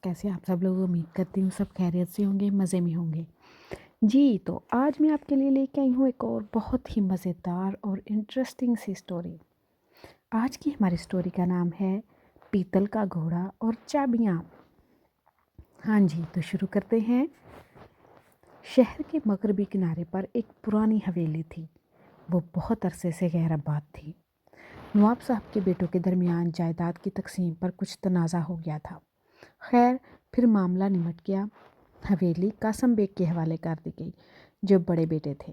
कैसे आप सब लोग। उम्मीद करती हूँ सब खैरियत से होंगे, मज़े में होंगे। जी, तो आज मैं आपके लिए लेके आई हूँ एक और बहुत ही मज़ेदार और इंटरेस्टिंग सी स्टोरी। आज की हमारी स्टोरी का नाम है पीतल का घोड़ा और चाबियाँ। हाँ जी, तो शुरू करते हैं। शहर के मगरबी किनारे पर एक पुरानी हवेली थी। वो बहुत अरसे से गैरआबाद थी। नवाब साहब के बेटों के दरमियान जायदाद की तकसीम पर कुछ तनाज़ा हो गया था। खैर, फिर मामला निमट गया। हवेली कासम बेग के हवाले कर दी गई, जो बड़े बेटे थे।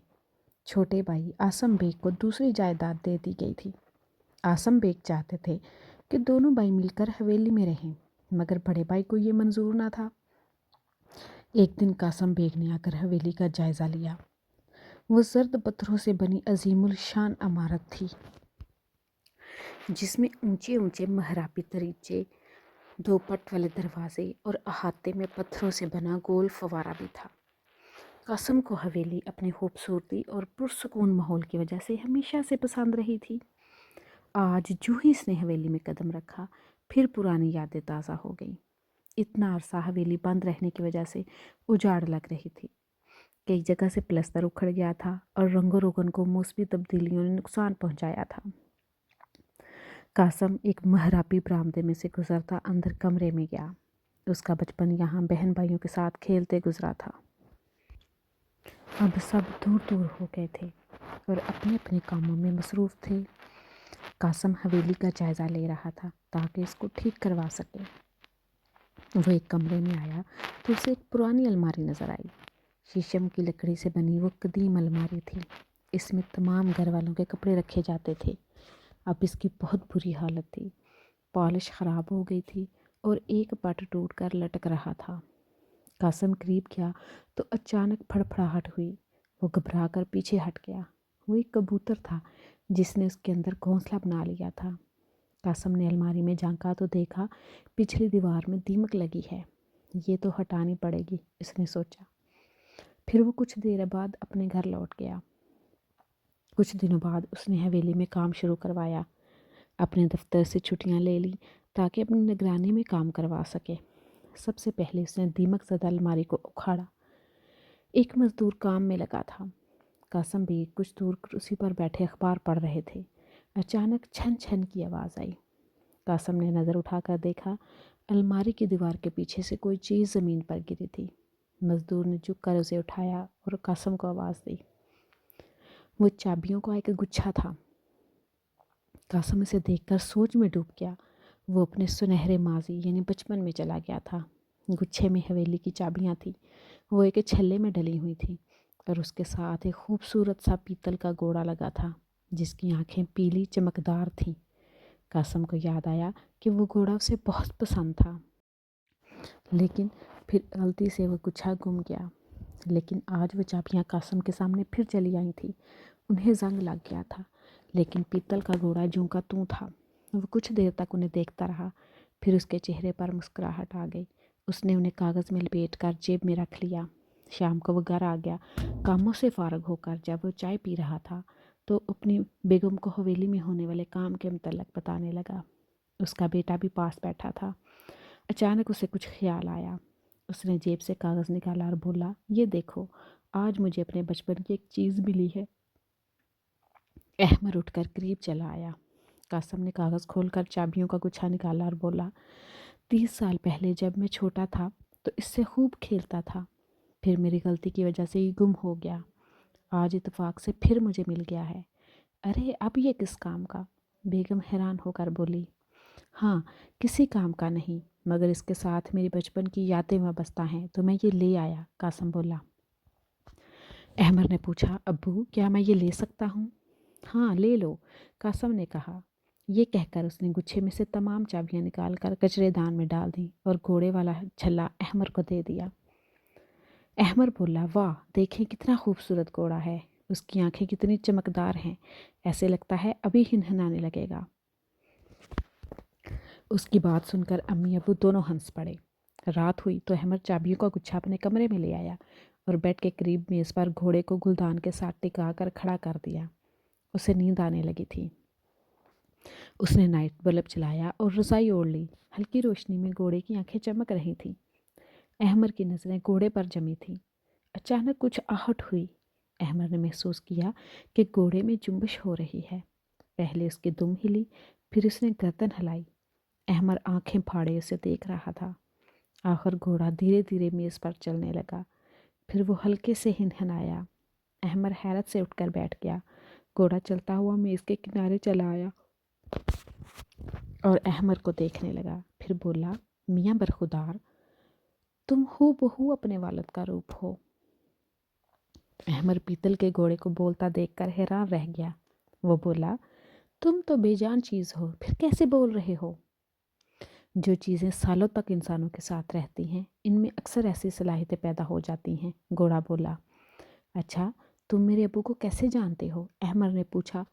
छोटे भाई आसम बेग को दूसरी जायदाद दे दी गई थी। आसम बेग चाहते थे कि दोनों भाई मिलकर हवेली में रहें, मगर बड़े भाई को ये मंजूर ना था। एक दिन कासम बेग ने आकर हवेली का जायज़ा लिया। वो जर्द पत्थरों से बनी अजीमुल शान इमारत थी, जिसमें ऊंचे ऊंचे महराबी दरीचे, दो पट वाले दरवाजे और अहाते में पत्थरों से बना गोल फवारा भी था। कासम को हवेली अपनी खूबसूरती और पुरसकून माहौल की वजह से हमेशा से पसंद रही थी। आज जो ही इसने हवेली में कदम रखा, फिर पुरानी यादें ताज़ा हो गईं। इतना अरसा हवेली बंद रहने की वजह से उजाड़ लग रही थी। कई जगह से प्लस्तर उखड़ गया था और रंगो रोगन को मौसमी तब्दीलियों ने नुकसान पहुंचाया था। कासम एक महराबी बरामदे में से गुजरता अंदर कमरे में गया। उसका बचपन यहाँ बहन भाइयों के साथ खेलते गुजरा था। अब सब दूर दूर हो गए थे और अपने अपने कामों में मसरूफ़ थे। कासम हवेली का जायज़ा ले रहा था ताकि इसको ठीक करवा सके। वो एक कमरे में आया तो उसे एक पुरानी अलमारी नज़र आई। शीशम की लकड़ी से बनी वो कदीम अलमारी थी। इसमें तमाम घर वालों के कपड़े रखे जाते थे। अब इसकी बहुत बुरी हालत थी। पॉलिश ख़राब हो गई थी और एक पट टूट कर लटक रहा था। कासम करीब गया तो अचानक फड़फड़ाहट हुई। वो घबरा कर पीछे हट गया। वो एक कबूतर था जिसने उसके अंदर घोंसला बना लिया था। कासम ने अलमारी में झांका तो देखा पिछली दीवार में दीमक लगी है। ये तो हटानी पड़ेगी, इसने सोचा। फिर वो कुछ देर बाद अपने घर लौट गया। कुछ दिनों बाद उसने हवेली में काम शुरू करवाया। अपने दफ्तर से छुट्टियां ले ली ताकि अपनी निगरानी में काम करवा सके। सबसे पहले उसने दीमक ज़दा अलमारी को उखाड़ा। एक मज़दूर काम में लगा था। कासम भी कुछ दूर कुर्सी पर बैठे अखबार पढ़ रहे थे। अचानक छन छन की आवाज़ आई। कासम ने नज़र उठाकर देखा, अलमारी की दीवार के पीछे से कोई चीज़ ज़मीन पर गिरी थी। मज़दूर ने झुक कर उसे उठाया और कासम को आवाज़ दी। वो चाबियों का एक गुच्छा था। कासम इसे देखकर सोच में डूब गया। वो अपने सुनहरे माजी यानी बचपन में चला गया था। गुच्छे में हवेली की चाबियां थी। वो एक छल्ले में डली हुई थी और उसके साथ एक खूबसूरत सा पीतल का घोड़ा लगा था जिसकी आंखें पीली चमकदार थीं। कासम को याद आया कि वो घोड़ा उसे बहुत पसंद था। लेकिन फिर गलती से वो गुच्छा गुम गया। लेकिन आज वो चाबियां कासम के सामने फिर चली आई थी। उन्हें जंग लग गया था, लेकिन पीतल का घोड़ा जूं का तूं था। वो कुछ देर तक उन्हें देखता रहा। फिर उसके चेहरे पर मुस्कुराहट आ गई। उसने उन्हें कागज़ में लपेट कर जेब में रख लिया। शाम को वो घर आ गया। कामों से फारग होकर जब वो चाय पी रहा था तो अपनी बेगम को हवेली में होने वाले काम के मुतल्लिक़ बताने लगा। उसका बेटा भी पास बैठा था। अचानक उसे कुछ ख्याल आया। उसने जेब से कागज़ निकाला और बोला, ये देखो, आज मुझे अपने बचपन की एक चीज़ मिली है। अहमर उठकर करीब चला आया। कासम ने कागज़ खोलकर चाबियों का गुच्छा निकाला और बोला, 30 साल पहले जब मैं छोटा था तो इससे खूब खेलता था। फिर मेरी गलती की वजह से ये गुम हो गया। आज इत्तेफाक से फिर मुझे मिल गया है। अरे, अब ये किस काम का? बेगम हैरान होकर बोली। हाँ, किसी काम का नहीं, मगर इसके साथ मेरी बचपन की यादें वाबस्ता हैं तो मैं ये ले आया, कासम बोला। अहमर ने पूछा, अब्बू, क्या मैं ये ले सकता हूँ? हाँ, ले लो, कासम ने कहा। ये कहकर उसने गुच्छे में से तमाम चाबियां निकालकर कचरेदान में डाल दी और घोड़े वाला छल्ला अहमर को दे दिया। अहमर बोला, वाह, देखें कितना खूबसूरत घोड़ा है। उसकी आंखें कितनी चमकदार हैं, ऐसे लगता है अभी हिनहिनाने लगेगा। उसकी बात सुनकर अम्मी अबू दोनों हंस पड़े। रात हुई तो अहमद चाबियों का गुच्छा अपने कमरे में ले आया और बेड के करीब मेज़ पर घोड़े को गुलदान के साथ टिका कर खड़ा कर दिया। उसे नींद आने लगी थी। उसने नाइट बल्ब जलाया और रज़ाई ओढ़ ली। हल्की रोशनी में घोड़े की आंखें चमक रही थीं। अहमर की नज़रें घोड़े पर जमी थीं। अचानक कुछ आहट हुई। अहमर ने महसूस किया कि घोड़े में जुम्बिश हो रही है। पहले उसकी दुम हिली, फिर उसने गर्दन हिलाई। अहमर आंखें फाड़े उसे देख रहा था। आखिर घोड़ा धीरे धीरे मेज़ पर चलने लगा। फिर वो हल्के से हिनहिनाया। अहमर हैरत से उठकर बैठ गया। घोड़ा चलता हुआ मेज़ के किनारे चला आया और अहमर को देखने लगा। फिर बोला, मियाँ बरखुदार, तुम हूबहू अपने वालिद का रूप हो। अहमर पीतल के घोड़े को बोलता देखकर हैरान रह गया। वो बोला, तुम तो बेजान चीज़ हो, फिर कैसे बोल रहे हो? जो चीज़ें सालों तक इंसानों के साथ रहती हैं, इनमें अक्सर ऐसी सलाहियतें पैदा हो जाती हैं। घोड़ा बोला, अच्छा, तुम मेरे अब्बू को कैसे जानते हो? अहमर ने पूछा।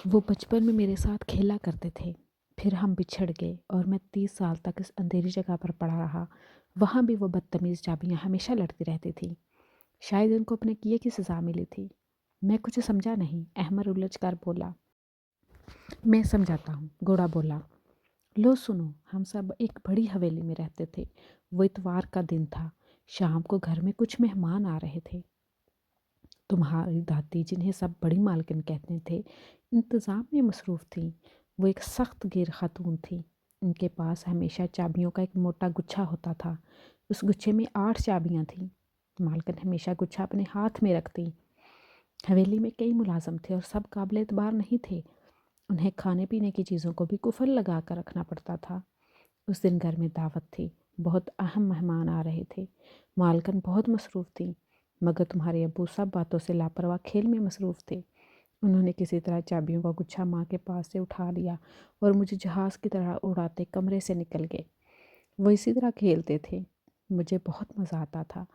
वो बचपन में मेरे साथ खेला करते थे। फिर हम बिछड़ गए और मैं 30 साल तक इस अंधेरी जगह पर पड़ा रहा। वहाँ भी वो बदतमीज़ चाबियाँ हमेशा लड़ती रहती थी। शायद उनको अपने किए की सज़ा मिली थी। मैं कुछ समझा नहीं, अहमर उलझ कर बोला। मैं समझाता हूँ, घोड़ा बोला। लो सुनो, हम सब एक बड़ी हवेली में रहते थे। वो इतवार का दिन था। शाम को घर में कुछ मेहमान आ रहे थे। तुम्हारी दादी, जिन्हें सब बड़ी मालकिन कहते थे, इंतज़ाम में मसरूफ़ थी। वो एक सख्त गिर खातून थी। उनके पास हमेशा चाबियों का एक मोटा गुच्छा होता था। उस गुच्छे में 8 चाबियाँ थीं। मालकिन हमेशा गुच्छा अपने हाथ में रखती। हवेली में कई मुलाजम थे और सब काबिल एतबार नहीं थे। उन्हें खाने पीने की चीज़ों को भी कुफल लगा कर रखना पड़ता था। उस दिन घर में दावत थी। बहुत अहम मेहमान आ रहे थे। मालकिन बहुत मसरूफ़ थी, मगर तुम्हारे अब्बू सब बातों से लापरवाह खेल में मसरूफ़ थे। उन्होंने किसी तरह चाबियों का गुच्छा माँ के पास से उठा लिया और मुझे जहाज़ की तरह उड़ाते कमरे से निकल गए। वो इसी तरह खेलते थे। मुझे बहुत मज़ा आता था।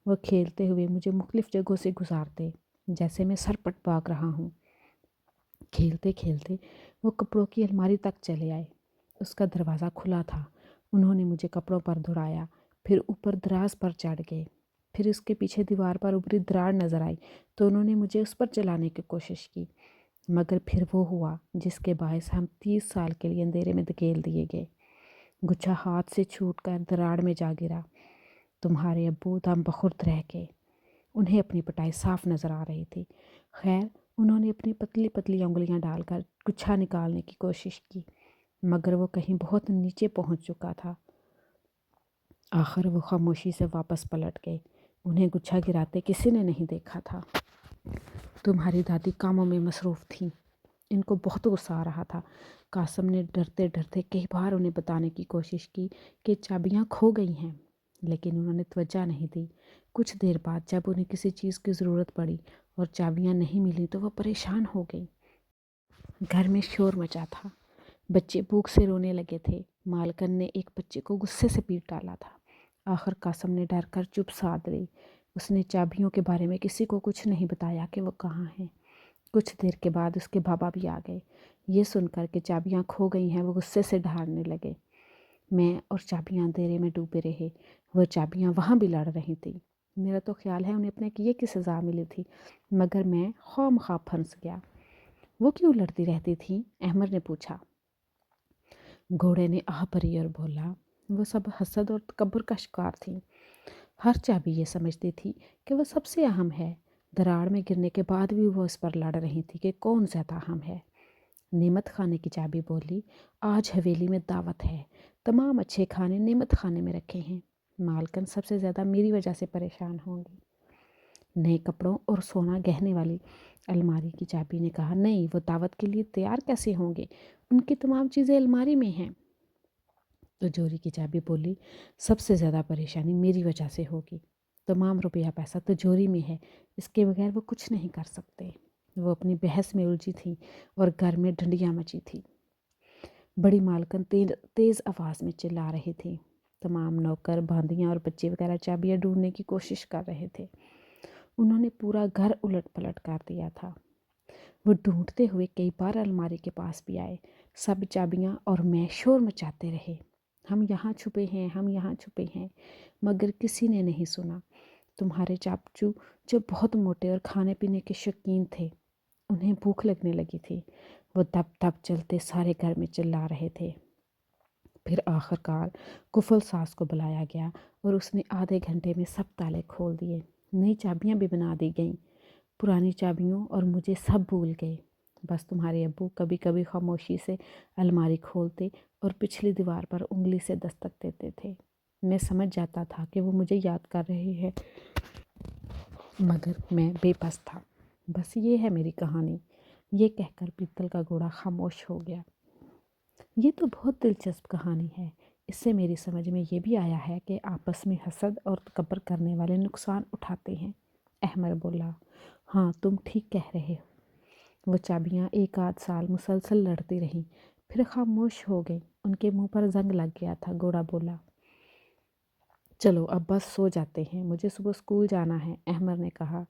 वह खेलते हुए मुझे मुख्तलिफ़ जगहों से गुजारते, जैसे मैं सरपट भाग रहा हूँ। खेलते खेलते वो कपड़ों की अलमारी तक चले आए। उसका दरवाज़ा खुला था। उन्होंने मुझे कपड़ों पर दौड़ाया, फिर ऊपर दराज पर चढ़ गए। फिर उसके पीछे दीवार पर उभरी दरार नज़र आई तो उन्होंने मुझे उस पर चलाने की कोशिश की, मगर फिर वो हुआ जिसके बायस हम 30 साल के लिए अंधेरे में धकेल दिए गए। गुच्छा हाथ से छूटकर दरार में जा गिरा। तुम्हारे अब्बू दम बखुर्द रह गए। उन्हें अपनी पिटाई साफ नज़र आ रही थी। खैर, उन्होंने अपनी पतली पतली उंगलियां डालकर गुच्छा निकालने की कोशिश की, मगर वो कहीं बहुत नीचे पहुंच चुका था। आखिर वो खामोशी से वापस पलट गए। उन्हें गुच्छा गिराते किसी ने नहीं देखा था। तुम्हारी दादी कामों में मसरूफ़ थी। इनको बहुत गुस्सा आ रहा था। कासम ने डरते डरते कई बार उन्हें बताने की कोशिश की कि चाबियां खो गई हैं, लेकिन उन्होंने तवज्जो नहीं दी। कुछ देर बाद जब उन्हें किसी चीज़ की ज़रूरत पड़ी और चाबियां नहीं मिली तो वह परेशान हो गई। घर में शोर मचा था। बच्चे भूख से रोने लगे थे। मालकिन ने एक बच्चे को गुस्से से पीट डाला था। आखिर कासम ने डर कर चुप साध ली। उसने चाबियों के बारे में किसी को कुछ नहीं बताया कि वो कहाँ हैं। कुछ देर के बाद उसके बाबा भी आ गए। ये सुनकर कि चाबियां खो गई हैं, वो गुस्से से ढालने लगे। मैं और चाबियां अंधेरे में डूबे रहे। वह चाबियां वहाँ भी लड़ रही थी। मेरा तो ख्याल है उन्हें अपने किए की सज़ा मिली थी, मगर मैं खौमखा फंस गया। वो क्यों लड़ती रहती थी? अहमर ने पूछा। घोड़े ने आह भरी और बोला, वो सब हसद और तकब्बुर का शिकार थी। हर चाबी ये समझती थी कि वह सबसे अहम है। दरार में गिरने के बाद भी वो इस पर लड़ रही थी कि कौन ज़्यादा अहम है। नेमत खाने की चाबी बोली, आज हवेली में दावत है। तमाम अच्छे खाने नेमत खाने में रखे हैं। मालकिन सबसे ज़्यादा मेरी वजह से परेशान होंगी। नए कपड़ों और सोना गहने वाली अलमारी की चाबी ने कहा, नहीं, वो दावत के लिए तैयार कैसे होंगे? उनकी तमाम चीज़ें अलमारी में हैं। तिजोरी की चाबी बोली, सबसे ज़्यादा परेशानी मेरी वजह से होगी। तमाम रुपया पैसा तिजोरी में है। इसके बगैर वो कुछ नहीं कर सकते। वो अपनी बहस में उलझी थी और घर में डंडियाँ मची थी। बड़ी मालकिन तेज़ आवाज़ में चिल्ला रही थी। तमाम नौकर, बांदियाँ और बच्चे वगैरह चाबियाँ ढूंढने की कोशिश कर रहे थे। उन्होंने पूरा घर उलट पलट कर दिया था। वो ढूंढते हुए कई बार अलमारी के पास भी आए। सब चाबियाँ और मैं शोर मचाते रहे, हम यहाँ छुपे हैं, हम यहाँ छुपे हैं, मगर किसी ने नहीं सुना। तुम्हारे चाचू, जो बहुत मोटे और खाने पीने के शौकीन थे, उन्हें भूख लगने लगी थी। वो दब दब चलते सारे घर में चिल्ला रहे थे। پھر آخرکار کفل ساس کو بلایا گیا اور اس نے آدھے گھنٹے میں سب تالے کھول دیے، نئی چابیاں بھی بنا دی گئیں، پرانی چابیوں اور مجھے سب بھول گئے، بس تمہارے ابو کبھی کبھی خاموشی سے الماری کھولتے اور پچھلی دیوار پر انگلی سے دستک دیتے تھے۔ میں سمجھ جاتا تھا کہ وہ مجھے یاد کر رہے ہیں، مگر میں بے بس تھا۔ بس یہ ہے میری کہانی، یہ کہہ کر پیتل کا گھوڑا خاموش ہو گیا۔ یہ تو بہت دلچسپ کہانی ہے، اس سے میری سمجھ میں یہ بھی آیا ہے کہ آپس میں حسد اور تکبر کرنے والے نقصان اٹھاتے ہیں۔ احمد بولا، ہاں تم ٹھیک کہہ رہے ہو۔ وہ چابیاں ایک آدھ سال مسلسل لڑتی رہیں، پھر خاموش ہو گئیں، ان کے منہ پر زنگ لگ گیا تھا۔ گھوڑا بولا، چلو اب بس سو جاتے ہیں، مجھے صبح اسکول جانا ہے۔ احمد نے کہا،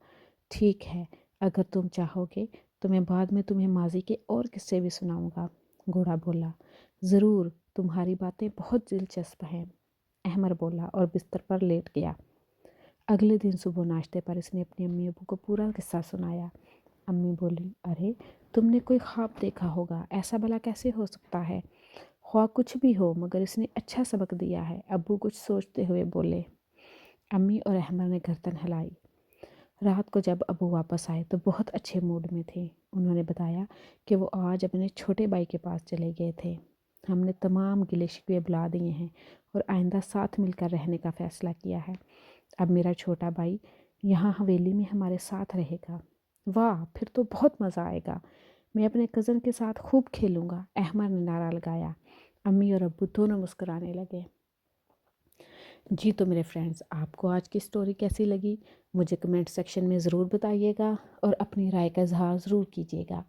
ٹھیک ہے، اگر تم چاہو گے تو میں بعد میں تمہیں ماضی کے اور قصے بھی سناؤں گا۔ گھوڑا بولا، ضرور، تمہاری باتیں بہت دلچسپ ہیں۔ احمد بولا اور بستر پر لیٹ گیا۔ اگلے دن صبح ناشتے پر اس نے اپنی امی ابو کو پورا قصہ سنایا۔ امی بولی، ارے تم نے کوئی خواب دیکھا ہوگا، ایسا بھلا کیسے ہو سکتا ہے؟ خواہ کچھ بھی ہو مگر اس نے اچھا سبق دیا ہے۔ ابو کچھ سوچتے ہوئے بولے۔ امی اور احمد نے گردن ہلائی۔ رات کو جب ابو واپس آئے تو بہت اچھے موڈ میں تھے۔ انہوں نے بتایا کہ وہ آج اپنے چھوٹے بھائی کے پاس چلے گئے تھے۔ ہم نے تمام گلے شکوے بھلا دیے ہیں اور آئندہ ساتھ مل کر رہنے کا فیصلہ کیا ہے۔ اب میرا چھوٹا بھائی یہاں حویلی میں ہمارے ساتھ رہے گا۔ واہ، پھر تو بہت مزہ آئے گا، میں اپنے کزن کے ساتھ خوب کھیلوں گا، احمد نے نعرہ لگایا۔ امی اور ابو دونوں مسکرانے لگے۔ جی تو میرے فرینڈز، آپ کو آج کی سٹوری کیسی لگی؟ مجھے کمنٹ سیکشن میں ضرور بتائیے گا اور اپنی رائے کا اظہار ضرور کیجیے گا۔